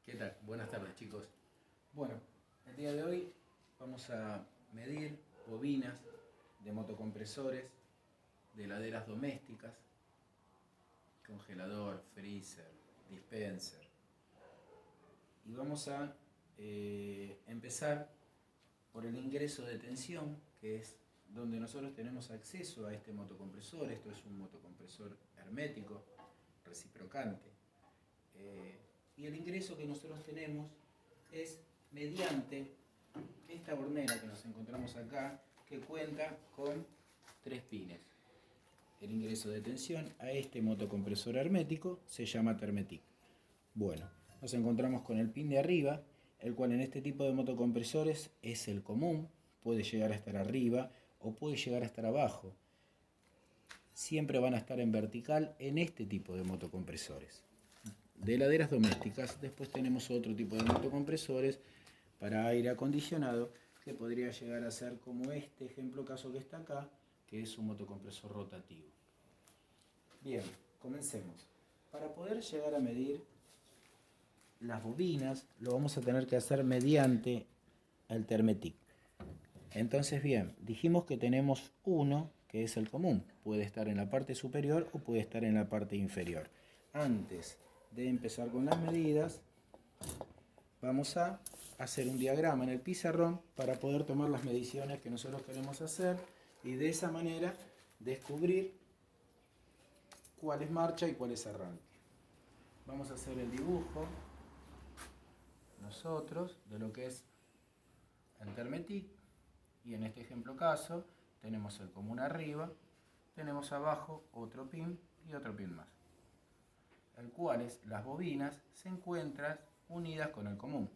¿Qué tal? Buenas tardes, chicos. Bueno, el día de hoy vamos a medir bobinas de motocompresores, de heladeras domésticas, congelador, freezer, dispenser. Y vamos a empezar por el ingreso de tensión, que es donde nosotros tenemos acceso a este motocompresor. Esto es un motocompresor hermético, reciprocante. Y el ingreso que nosotros tenemos es mediante esta hornera que nos encontramos acá, que cuenta con 3 pines. El ingreso de tensión a este motocompresor hermético se llama Thermetic. Bueno, nos encontramos con el pin de arriba, el cual en este tipo de motocompresores es el común, puede llegar a estar arriba o puede llegar a estar abajo. Siempre van a estar en vertical en este tipo de motocompresores. De heladeras domésticas, después tenemos otro tipo de motocompresores para aire acondicionado, que podría llegar a ser como este ejemplo caso que está acá, que es un motocompresor rotativo. Bien, comencemos. Para poder llegar a medir las bobinas, lo vamos a tener que hacer mediante el Thermetic. Entonces, bien, dijimos que tenemos uno, que es el común. Puede estar en la parte superior o puede estar en la parte inferior. Antes de empezar con las medidas, vamos a hacer un diagrama en el pizarrón para poder tomar las mediciones que nosotros queremos hacer y de esa manera descubrir cuál es marcha y cuál es arranque. Vamos a hacer el dibujo nosotros de lo que es el Thermetic, y en este ejemplo caso tenemos el común arriba, tenemos abajo otro pin y otro pin más, el cuales las bobinas se encuentran unidas con el común.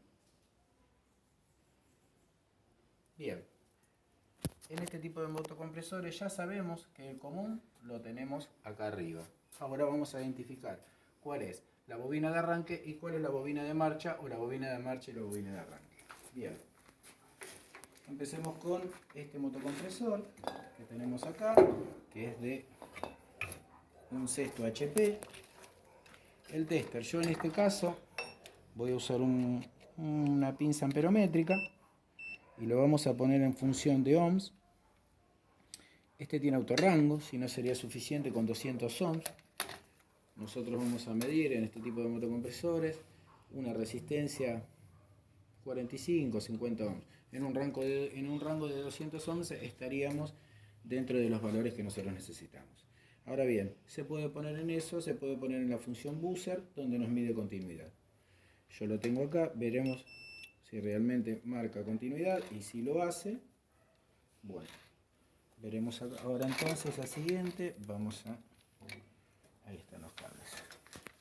Bien, en este tipo de motocompresores ya sabemos que el común lo tenemos acá arriba. Ahora vamos a identificar cuál es la bobina de arranque y cuál es la bobina de marcha, o la bobina de marcha y la bobina de arranque. Bien, empecemos con este motocompresor que tenemos acá, que es de un cesto HP. El tester, yo en este caso voy a usar una pinza amperométrica y lo vamos a poner en función de ohms. Este tiene autorrango, si no sería suficiente con 200 ohms. Nosotros vamos a medir en este tipo de motocompresores una resistencia 45-50 ohms. En un rango de 200 ohms estaríamos dentro de los valores que nosotros necesitamos. Ahora bien, se puede poner en eso, se puede poner en la función buzzer, donde nos mide continuidad. Yo lo tengo acá, veremos si realmente marca continuidad, y si lo hace, bueno, veremos ahora entonces la siguiente. Ahí están los cables.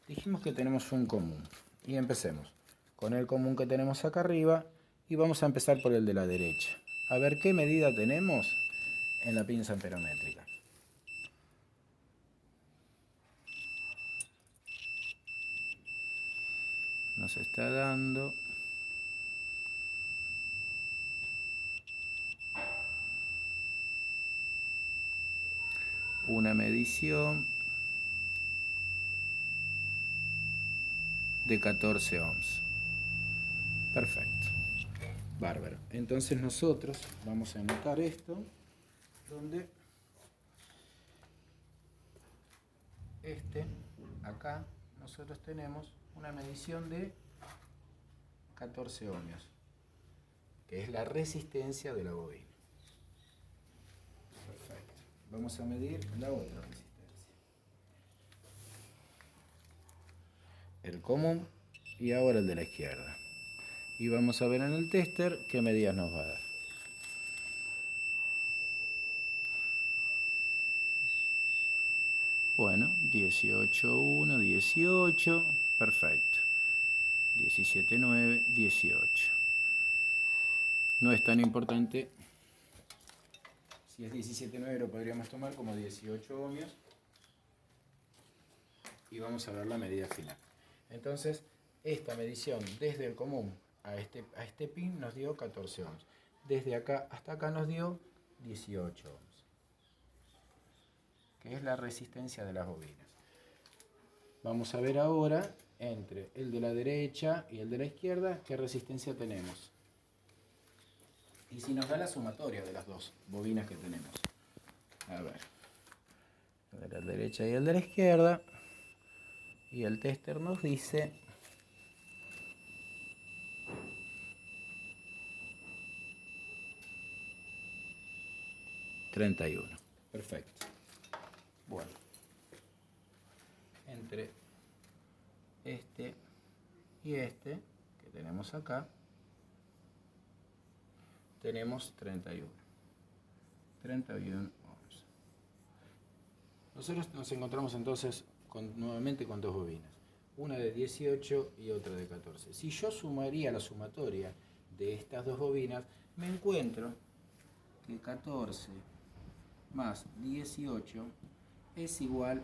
Dijimos que tenemos un común, y empecemos con el común que tenemos acá arriba, y vamos a empezar por el de la derecha. A ver qué medida tenemos en la pinza amperométrica. Nos está dando una medición de 14 ohms. Perfecto. Bárbaro. Entonces nosotros vamos a anotar esto, donde acá nosotros tenemos una medición de 14 ohmios, que es la resistencia de la bobina. Perfecto. Vamos a medir la otra resistencia, el común, y ahora el de la izquierda. Y vamos a ver en el tester qué medidas nos va a dar. Bueno, 18.1, 18, perfecto. 17.9, 18. No es tan importante. Si es 17.9 lo podríamos tomar como 18 ohmios. Y vamos a ver la medida final. Entonces, esta medición desde el común a este pin nos dio 14 ohms. Desde acá hasta acá nos dio 18 ohms, que es la resistencia de las bobinas. Vamos a ver ahora entre el de la derecha y el de la izquierda, ¿qué resistencia tenemos? Y si nos da la sumatoria de las dos bobinas que tenemos. A ver, el de la derecha y el de la izquierda. Y el tester nos dice 31. Perfecto. Bueno, entre este y este que tenemos acá, tenemos 31 ohms. Nosotros nos encontramos entonces nuevamente con dos bobinas, una de 18 y otra de 14. Si yo sumaría la sumatoria de estas dos bobinas, me encuentro que 14 más 18 es igual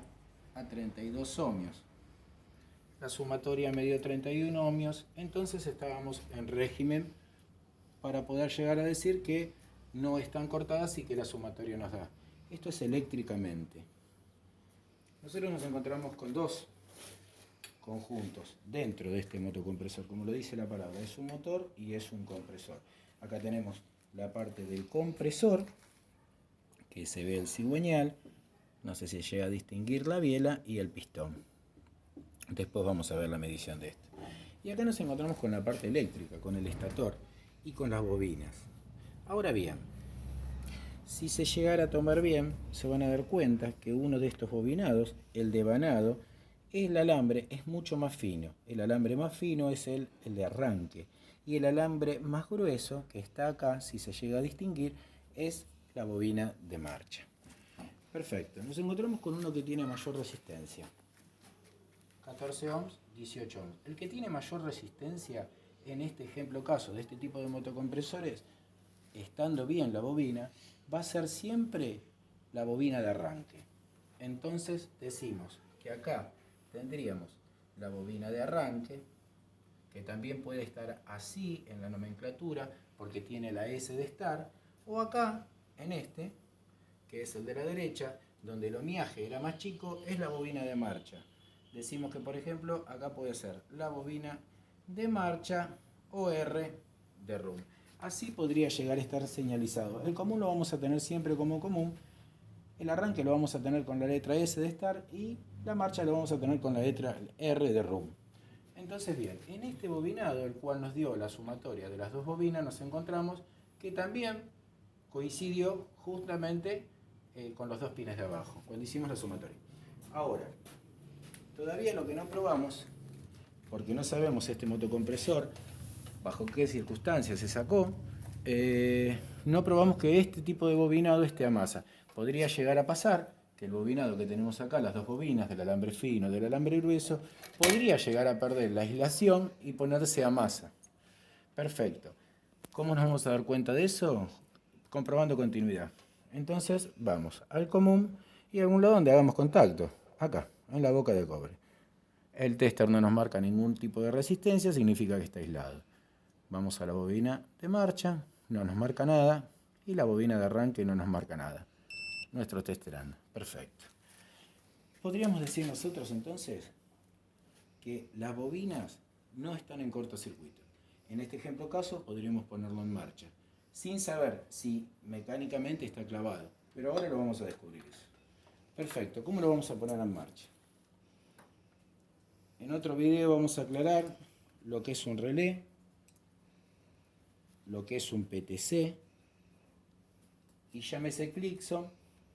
a 32 ohmios. La sumatoria me dio 31 ohmios, entonces estábamos en régimen para poder llegar a decir que no están cortadas y que la sumatoria nos da. Esto es eléctricamente. Nosotros nos encontramos con dos conjuntos dentro de este motocompresor, como lo dice la palabra, es un motor y es un compresor. Acá tenemos la parte del compresor, que se ve el cigüeñal, no sé si llega a distinguir la biela y el pistón. Después vamos a ver la medición de esto. Y acá nos encontramos con la parte eléctrica, con el estator y con las bobinas. Ahora bien, si se llegara a tomar bien, se van a dar cuenta que uno de estos bobinados, el devanado, el alambre es mucho más fino. El alambre más fino es el de arranque. Y el alambre más grueso, que está acá, si se llega a distinguir, es la bobina de marcha. Perfecto. Nos encontramos con uno que tiene mayor resistencia. 14 ohms, 18 ohms. El que tiene mayor resistencia, en este ejemplo caso de este tipo de motocompresores, estando bien la bobina, va a ser siempre la bobina de arranque. Entonces decimos que acá tendríamos la bobina de arranque, que también puede estar así en la nomenclatura porque tiene la S de estar, o acá en este, que es el de la derecha, donde el ohmiaje era más chico, es la bobina de marcha. Decimos que, por ejemplo, acá puede ser la bobina de marcha OR de RUM. Así podría llegar a estar señalizado. El común lo vamos a tener siempre como común. El arranque lo vamos a tener con la letra S de estar y la marcha lo vamos a tener con la letra R de RUM. Entonces, bien, en este bobinado, el cual nos dio la sumatoria de las dos bobinas, nos encontramos que también coincidió justamente con los dos pines de abajo, cuando hicimos la sumatoria. Ahora, todavía lo que no probamos, porque no sabemos este motocompresor, bajo qué circunstancias se sacó, no probamos que este tipo de bobinado esté a masa. Podría llegar a pasar que el bobinado que tenemos acá, las dos bobinas del alambre fino, del alambre grueso, podría llegar a perder la aislación y ponerse a masa. Perfecto. ¿Cómo nos vamos a dar cuenta de eso? Comprobando continuidad. Entonces vamos al común y a algún lado donde hagamos contacto. Acá, en la boca de cobre. El tester no nos marca ningún tipo de resistencia, significa que está aislado. Vamos a la bobina de marcha, no nos marca nada, y la bobina de arranque no nos marca nada. Nuestro tester anda. Perfecto. Podríamos decir nosotros entonces que las bobinas no están en cortocircuito. En este ejemplo caso podríamos ponerlo en marcha, sin saber si mecánicamente está clavado. Pero ahora lo vamos a descubrir eso. Perfecto. ¿Cómo lo vamos a poner en marcha? En otro video vamos a aclarar lo que es un relé, lo que es un PTC y llámese Clixon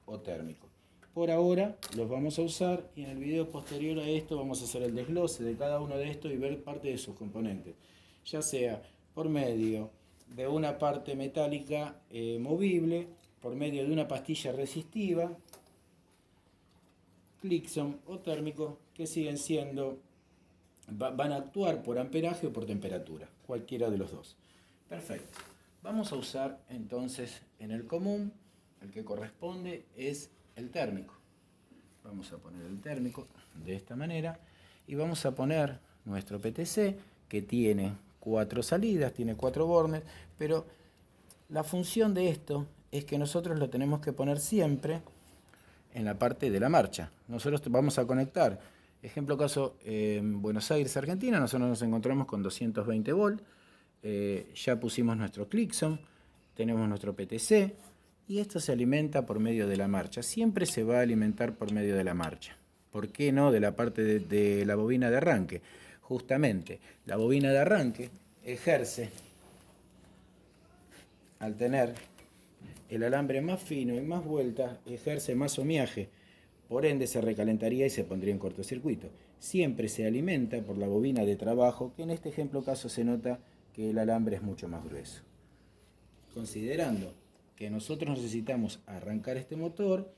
o térmico. Por ahora los vamos a usar y en el video posterior a esto vamos a hacer el desglose de cada uno de estos y ver parte de sus componentes, ya sea por medio de una parte metálica movible, por medio de una pastilla resistiva, Clixon o térmico, que siguen siendo, van a actuar por amperaje o por temperatura, cualquiera de los dos. Perfecto. Vamos a usar entonces en el común, el que corresponde es el térmico. Vamos a poner el térmico de esta manera y vamos a poner nuestro PTC, que tiene 4 salidas, tiene 4 bornes, pero la función de esto es que nosotros lo tenemos que poner siempre en la parte de la marcha. Nosotros vamos a conectar Ejemplo caso, en Buenos Aires, Argentina, nosotros nos encontramos con 220 volt. Ya pusimos nuestro Clixon, tenemos nuestro PTC y esto se alimenta por medio de la marcha. Siempre se va a alimentar por medio de la marcha. ¿Por qué no de la parte de la bobina de arranque? Justamente, la bobina de arranque ejerce, al tener el alambre más fino y más vueltas, ejerce más ohmiaje. Por ende se recalentaría y se pondría en cortocircuito. Siempre se alimenta por la bobina de trabajo, que en este ejemplo caso se nota que el alambre es mucho más grueso. Considerando que nosotros necesitamos arrancar este motor,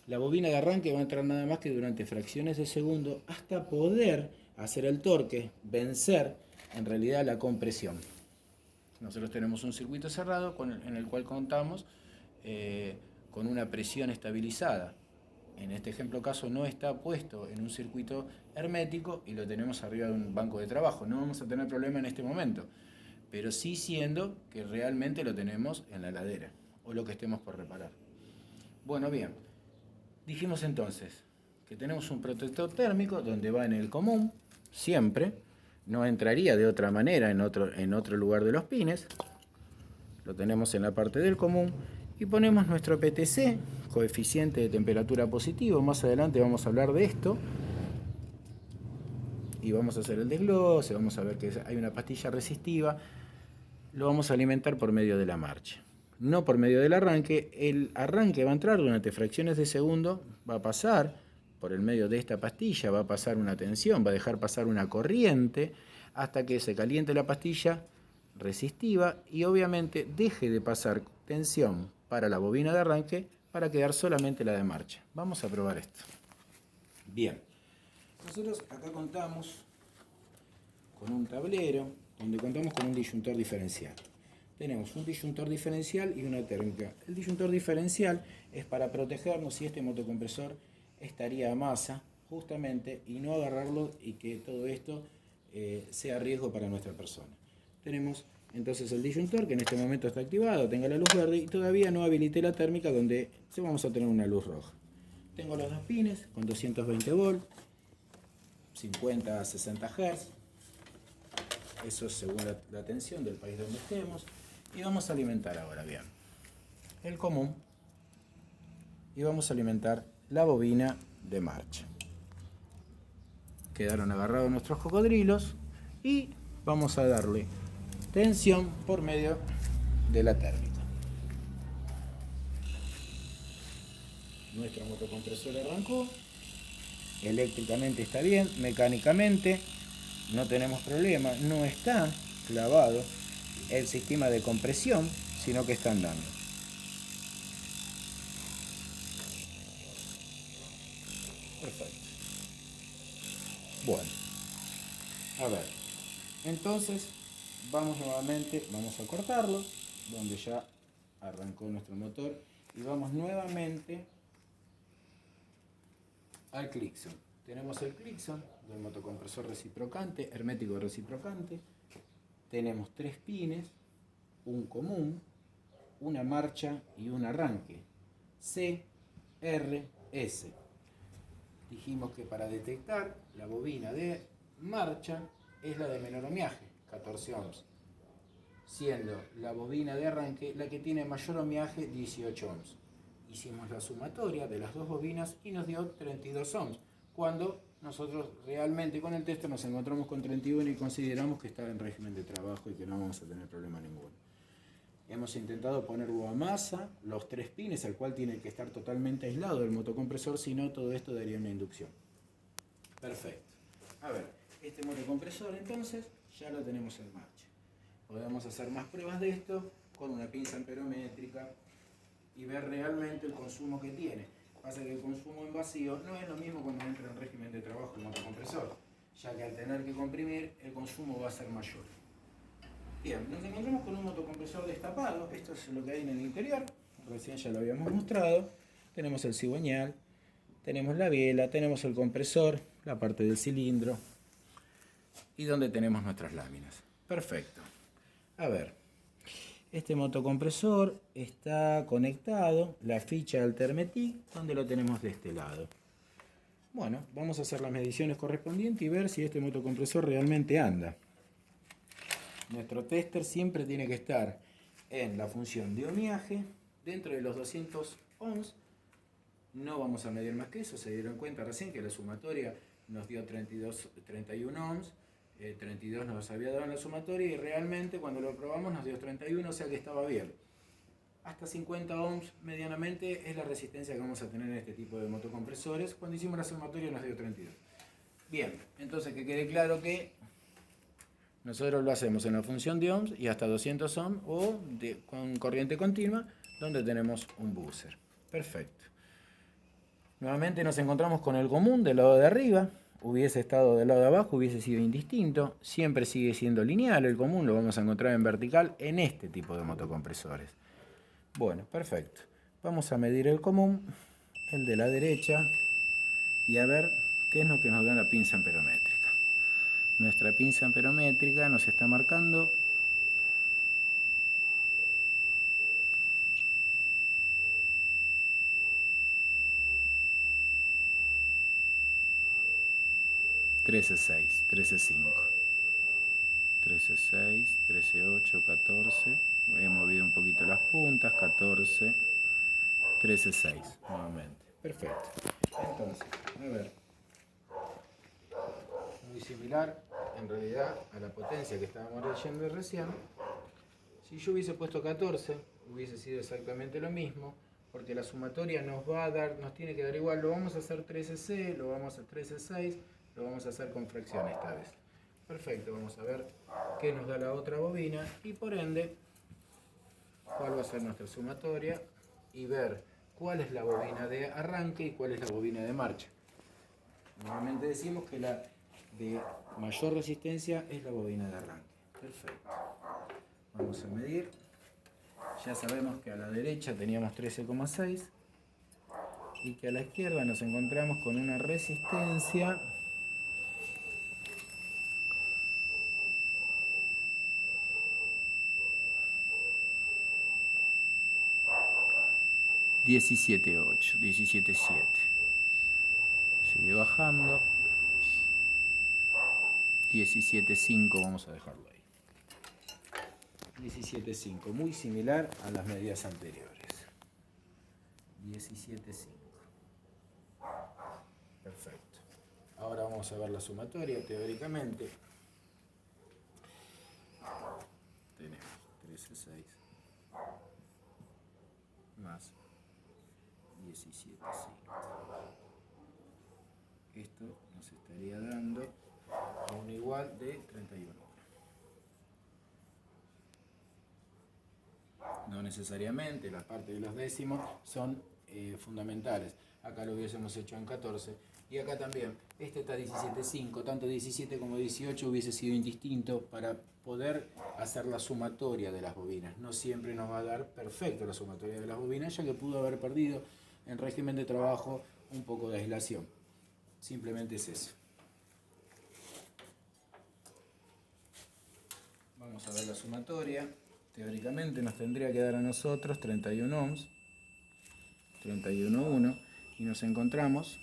la bobina de arranque va a entrar nada más que durante fracciones de segundo hasta poder hacer el torque, vencer en realidad la compresión. Nosotros tenemos un circuito cerrado en el cual contamos con una presión estabilizada. En este ejemplo caso no está puesto en un circuito hermético y lo tenemos arriba de un banco de trabajo. No vamos a tener problema en este momento, pero sí siendo que realmente lo tenemos en la heladera o lo que estemos por reparar. Bueno, bien, dijimos entonces que tenemos un protector térmico donde va en el común, siempre, no entraría de otra manera en otro lugar de los pines. Lo tenemos en la parte del común y ponemos nuestro PTC, coeficiente de temperatura positivo. Más adelante vamos a hablar de esto y vamos a hacer el desglose, vamos a ver que hay una pastilla resistiva. Lo vamos a alimentar por medio de la marcha, no por medio del arranque. El arranque va a entrar durante fracciones de segundo, va a pasar por el medio de esta pastilla, va a pasar una tensión, va a dejar pasar una corriente hasta que se caliente la pastilla resistiva y obviamente deje de pasar tensión para la bobina de arranque para quedar solamente la de marcha. Vamos a probar esto. Bien, nosotros acá contamos con un tablero donde contamos con un disyuntor diferencial. Tenemos un disyuntor diferencial y una térmica. El disyuntor diferencial es para protegernos si este motocompresor estaría a masa, justamente, y no agarrarlo y que todo esto sea riesgo para nuestra persona. Tenemos entonces el disyuntor que en este momento está activado, tenga la luz verde y todavía no habilité la térmica donde vamos a tener una luz roja. Tengo los dos pines con 220 volt, 50 a 60 Hz. Eso es según la tensión del país donde estemos. Y vamos a alimentar ahora bien el común y vamos a alimentar la bobina de marcha. Quedaron agarrados nuestros cocodrilos y vamos a darle tensión por medio de la térmica. Nuestro motocompresor arrancó, eléctricamente está bien, mecánicamente no tenemos problema, no está clavado el sistema de compresión, sino que está andando. Perfecto. Bueno, a ver, entonces vamos nuevamente, vamos a cortarlo, donde ya arrancó nuestro motor, y vamos nuevamente al Clixon. Tenemos el Clixon del motocompresor reciprocante, hermético reciprocante. Tenemos 3 pines, un común, una marcha y un arranque. C, R, S. Dijimos que para detectar la bobina de marcha es la de menor ohmiaje, 14 ohms. Siendo la bobina de arranque la que tiene mayor ohmiaje, 18 ohms. Hicimos la sumatoria de las dos bobinas y nos dio 32 ohms. Cuando nosotros realmente con el tester nos encontramos con 31 y consideramos que está en régimen de trabajo y que no vamos a tener problema ninguno. Hemos intentado ponerlo a masa, los 3 pines, al cual tiene que estar totalmente aislado del motocompresor, si no todo esto daría una inducción. Perfecto. A ver, este motocompresor entonces ya lo tenemos en marcha. Podemos hacer más pruebas de esto con una pinza amperométrica y ver realmente el consumo que tiene. Pasa que el consumo en vacío no es lo mismo cuando entra en régimen de trabajo el motocompresor, ya que al tener que comprimir el consumo va a ser mayor. Bien, nos encontramos con un motocompresor destapado. Esto es lo que hay en el interior, recién ya lo habíamos mostrado. Tenemos el cigüeñal, tenemos la biela, tenemos el compresor, la parte del cilindro y donde tenemos nuestras láminas. Perfecto. A ver, este motocompresor está conectado, la ficha Altermetic, donde lo tenemos de este lado. Bueno, vamos a hacer las mediciones correspondientes y ver si este motocompresor realmente anda. Nuestro tester siempre tiene que estar en la función de ohmiaje dentro de los 200 ohms. No vamos a medir más que eso. Se dieron cuenta recién que la sumatoria nos dio 31 ohms. 32 nos había dado en la sumatoria y realmente cuando lo probamos nos dio 31, o sea que estaba bien. Hasta 50 ohms medianamente es la resistencia que vamos a tener en este tipo de motocompresores. Cuando hicimos la sumatoria nos dio 32. Bien, entonces que quede claro que nosotros lo hacemos en la función de ohms y hasta 200 ohms o con corriente continua donde tenemos un buzzer. Perfecto. Nuevamente nos encontramos con el común del lado de arriba. Hubiese estado del lado de abajo, hubiese sido indistinto. Siempre sigue siendo lineal el común, lo vamos a encontrar en vertical en este tipo de motocompresores. Bueno, perfecto. Vamos a medir el común, el de la derecha, y a ver qué es lo que nos da la pinza amperométrica. Nuestra pinza amperométrica nos está marcando 13.6, 13.5, 13.6, 13.8, 14. He movido un poquito las puntas, 14, 13.6 nuevamente. Perfecto. Entonces, a ver, muy similar en realidad a la potencia que estábamos leyendo recién. Si yo hubiese puesto 14, hubiese sido exactamente lo mismo, porque la sumatoria nos va a dar, nos tiene que dar igual. Lo vamos a hacer 13C, lo vamos a 13.6, lo vamos a hacer con fracción esta vez. Perfecto, vamos a ver qué nos da la otra bobina y por ende cuál va a ser nuestra sumatoria y ver cuál es la bobina de arranque y cuál es la bobina de marcha. Normalmente decimos que la de mayor resistencia es la bobina de arranque. Perfecto. Vamos a medir. Ya sabemos que a la derecha teníamos 13,6 y que a la izquierda nos encontramos con una resistencia $17.8, $17.7. Sigue bajando. 17.5 vamos a dejarlo ahí. 17.5, muy similar a las medidas anteriores. 17.5. Perfecto. Ahora vamos a ver la sumatoria teóricamente. Tenemos 13.6 más 17.5. Esto nos estaría dando un igual de 31. No necesariamente, las partes de los décimos son fundamentales. Acá lo hubiésemos hecho en 14 y acá también. Este está 17.5, tanto 17 como 18 hubiese sido indistinto para poder hacer la sumatoria de las bobinas. No siempre nos va a dar perfecto la sumatoria de las bobinas, ya que pudo haber perdido en régimen de trabajo un poco de aislación. Simplemente es eso. Vamos a ver la sumatoria. Teóricamente nos tendría que dar a nosotros 31 ohms, 31,1, y nos encontramos,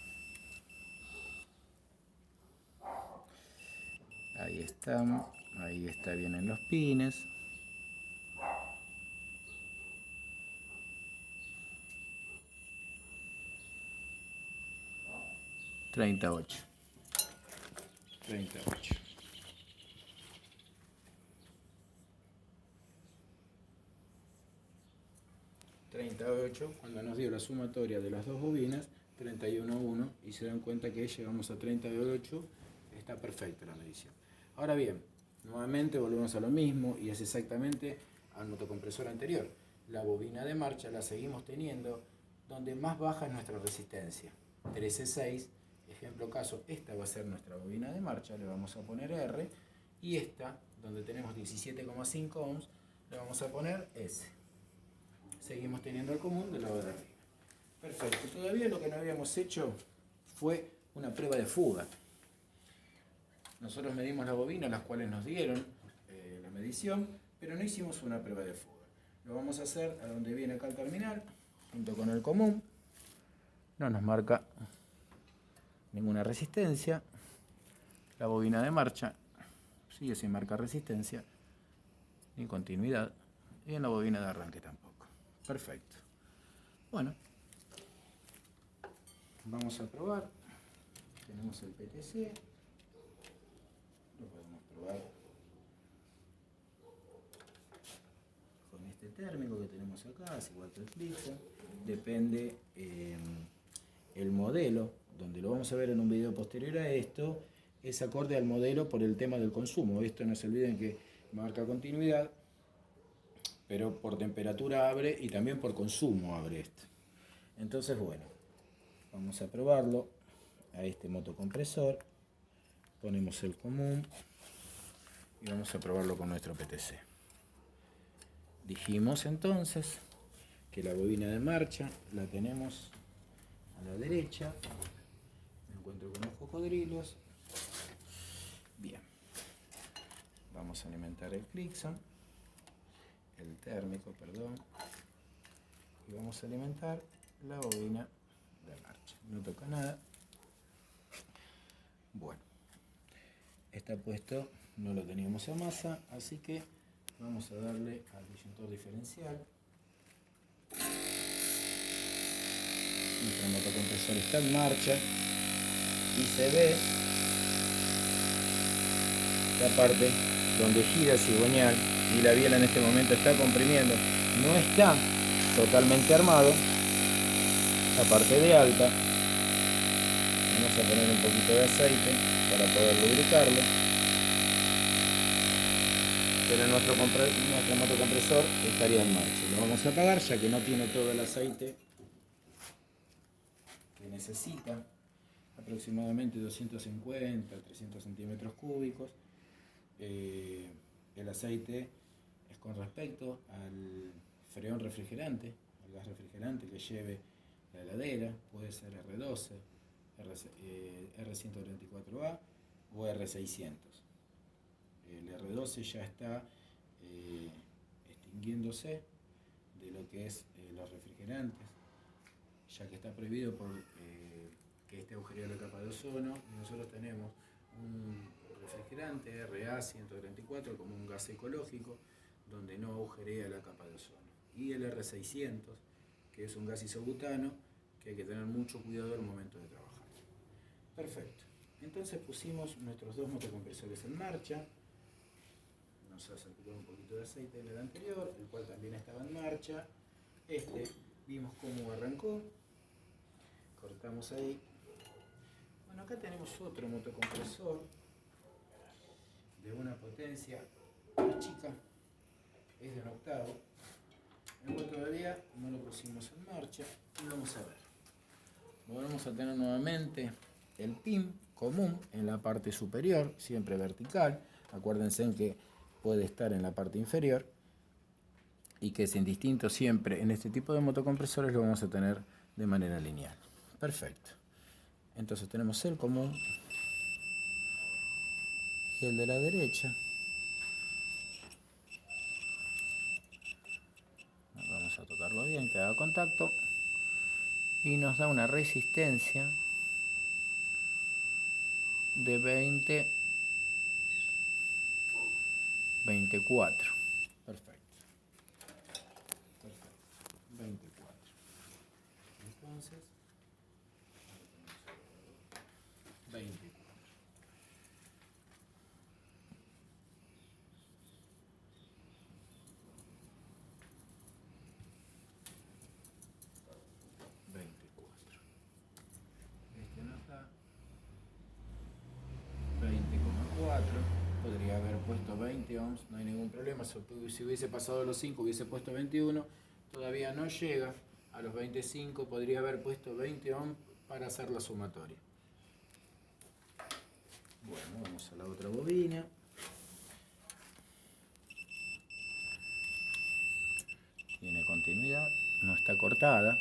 ahí estamos, ahí está bien en los pines, 38, 38. 38, cuando nos dio la sumatoria de las dos bobinas, 31,1, y se dan cuenta que llegamos a 38, está perfecta la medición. Ahora bien, nuevamente volvemos a lo mismo y es exactamente al motocompresor anterior. La bobina de marcha la seguimos teniendo donde más baja es nuestra resistencia. 13.6, ejemplo caso, esta va a ser nuestra bobina de marcha, le vamos a poner R, y esta, donde tenemos 17,5 ohms, le vamos a poner S. Seguimos teniendo el común del lado de arriba. Perfecto. Todavía lo que no habíamos hecho fue una prueba de fuga. Nosotros medimos la bobina, las cuales nos dieron la medición, pero no hicimos una prueba de fuga. Lo vamos a hacer a donde viene acá el terminal, junto con el común. No nos marca ninguna resistencia. La bobina de marcha sigue sin marcar resistencia ni continuidad, y en la bobina de arranque tampoco. Perfecto. Bueno, vamos a probar. Tenemos el PTC, lo podemos probar con este térmico que tenemos acá, es igual que el Clixon. Depende el modelo, donde lo vamos a ver en un video posterior a esto, es acorde al modelo por el tema del consumo. Esto no se olviden que marca continuidad, pero por temperatura abre y también por consumo abre esto. Entonces, bueno, vamos a probarlo a este motocompresor. Ponemos el común y vamos a probarlo con nuestro PTC. Dijimos entonces que la bobina de marcha la tenemos a la derecha. Me encuentro con los cocodrilos. Bien, vamos a alimentar el Clixon, el térmico, perdón, y vamos a alimentar la bobina de marcha. No toca nada. Bueno, está puesto, no lo teníamos a masa, así que vamos a darle al disyuntor diferencial. Nuestro motocompresor está en marcha y se ve la parte donde gira el cigüeñal y la biela en este momento está comprimiendo. No está totalmente armado. La parte de alta, vamos a poner un poquito de aceite para poder lubricarlo, pero nuestro motocompresor estaría en marcha. Lo vamos a apagar ya que no tiene todo el aceite que necesita, aproximadamente 250 a 300 centímetros cúbicos. El aceite es con respecto al freón refrigerante, al gas refrigerante que lleve la heladera, puede ser R12, R134A o R600. El R12 ya está extinguiéndose de lo que es los refrigerantes, ya que está prohibido por que esté agujereado la capa de ozono, y nosotros tenemos un refrigerante RA134 como un gas ecológico donde no agujerea la capa de ozono, y el R600 que es un gas isobutano que hay que tener mucho cuidado al momento de trabajar. Perfecto, entonces pusimos nuestros dos motocompresores en marcha. Nos ha salpicado un poquito de aceite del anterior, el cual también estaba en marcha. Vimos cómo arrancó, cortamos ahí. Bueno, acá tenemos otro motocompresor de una potencia más chica, es de un octavo, el cual todavía no lo pusimos en marcha y vamos a ver. Volvemos a tener nuevamente el pin común en la parte superior, siempre vertical. Acuérdense en que puede estar en la parte inferior y que es indistinto siempre. En este tipo de motocompresores lo vamos a tener de manera lineal. Perfecto. Entonces tenemos el común y el de la derecha. Vamos a tocarlo bien, que haga contacto. Y nos da una resistencia de 24. Perfecto. 24. Entonces, 24. 24. Este nos da 20,4. Podría haber puesto 20 ohms, no hay ningún problema. Si hubiese pasado los 5, hubiese puesto 21. Todavía no llega a los 25. Podría haber puesto 20 ohms para hacer la sumatoria. Bueno, vamos a la otra bobina. Tiene continuidad, no está cortada.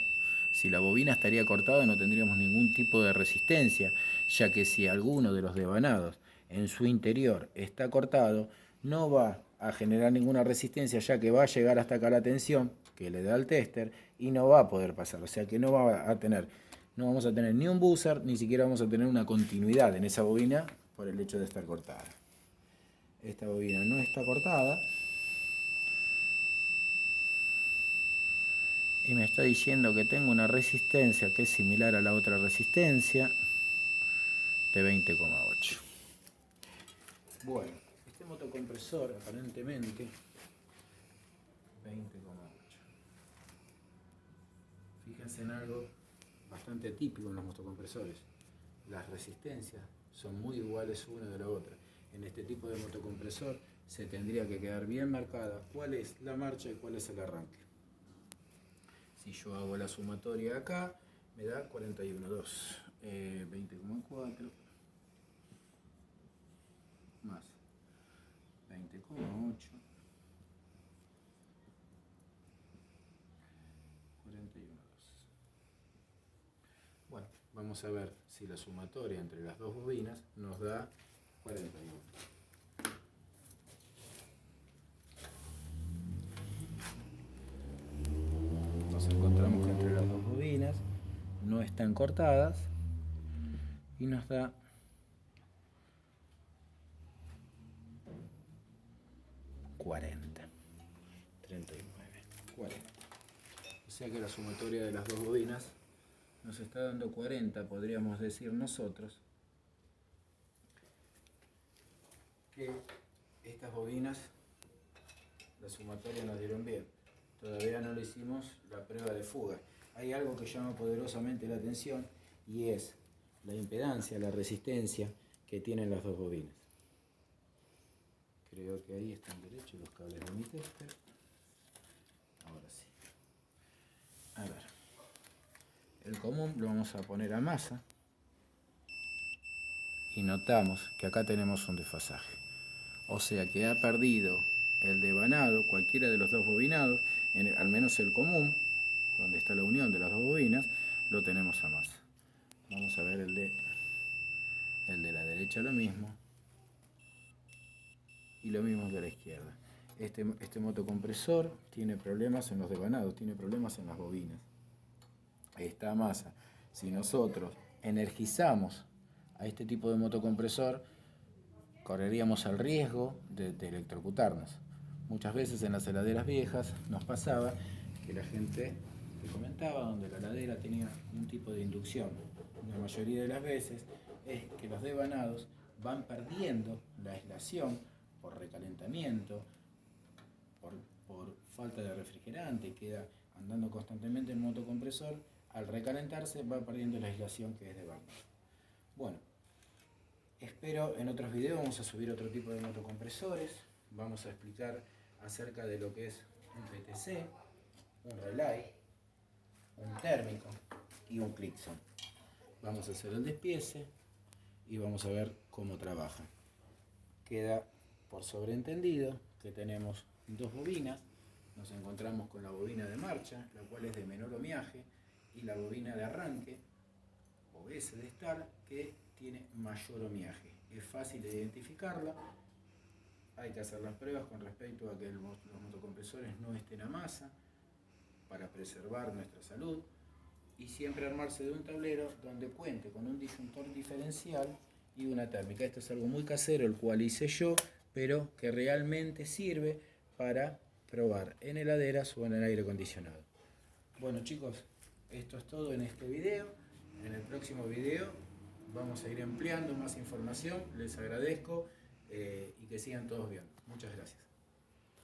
Si la bobina estaría cortada no tendríamos ningún tipo de resistencia, ya que si alguno de los devanados en su interior está cortado, no va a generar ninguna resistencia, ya que va a llegar hasta acá la tensión que le da el tester y no va a poder pasar. O sea que no va a tener no vamos a tener ni un buzzer, ni siquiera vamos a tener una continuidad en esa bobina por el hecho de estar cortada. Esta bobina no está cortada y me está diciendo que tengo una resistencia que es similar a la otra resistencia de 20,8. Bueno, este motocompresor aparentemente 20,8. Fíjense en algo bastante típico en los motocompresores. Las resistencias son muy iguales una de la otra. En este tipo de motocompresor se tendría que quedar bien marcada cuál es la marcha y cuál es el arranque. Si yo hago la sumatoria acá, me da 41,2. 20,4 más 20,8. 41,2. Bueno, vamos a ver si la sumatoria entre las dos bobinas nos da 41. Nos encontramos que entre las dos bobinas no están cortadas y nos da 40. 39, 40. O sea que la sumatoria de las dos bobinas nos está dando 40, podríamos decir nosotros que estas bobinas, la sumatoria nos dieron bien. Todavía no le hicimos la prueba de fuga. Hay algo que llama poderosamente la atención y es la impedancia, la resistencia que tienen las dos bobinas. Creo que ahí están derechos los cables de mi tester. Ahora sí. A ver. El común lo vamos a poner a masa. Y notamos que acá tenemos un desfasaje. O sea que ha perdido el devanado, cualquiera de los dos bobinados, al menos el común, donde está la unión de las dos bobinas, lo tenemos a masa. Vamos a ver el de la derecha lo mismo. Y lo mismo de la izquierda. Este motocompresor tiene problemas en los devanados, tiene problemas en las bobinas. Está a masa. Si nosotros energizamos a este tipo de motocompresor, correríamos el riesgo de electrocutarnos. Muchas veces en las heladeras viejas nos pasaba que la gente te comentaba donde la heladera tenía un tipo de inducción. La mayoría de las veces es que los devanados van perdiendo la aislación por recalentamiento, por falta de refrigerante, queda andando constantemente el motocompresor, al recalentarse va perdiendo la aislación que es de barro. Bueno, espero en otros videos vamos a subir otro tipo de motocompresores, vamos a explicar acerca de lo que es un PTC, un relay, un térmico y un Clixon. Vamos a hacer el despiece y vamos a ver cómo trabaja. Queda por sobreentendido que tenemos dos bobinas, nos encontramos con la bobina de marcha, la cual es de menor ohmiaje, y la bobina de arranque, o S de start, que tiene mayor ohmiaje. Es fácil de identificarla, hay que hacer las pruebas con respecto a que los motocompresores no estén a masa, para preservar nuestra salud, y siempre armarse de un tablero donde cuente con un disyuntor diferencial y una térmica. Esto es algo muy casero, el cual hice yo, pero que realmente sirve para probar en heladeras o en el aire acondicionado. Bueno chicos, esto es todo en este video. En el próximo video vamos a ir ampliando más información. Les agradezco y que sigan todos bien. Muchas gracias.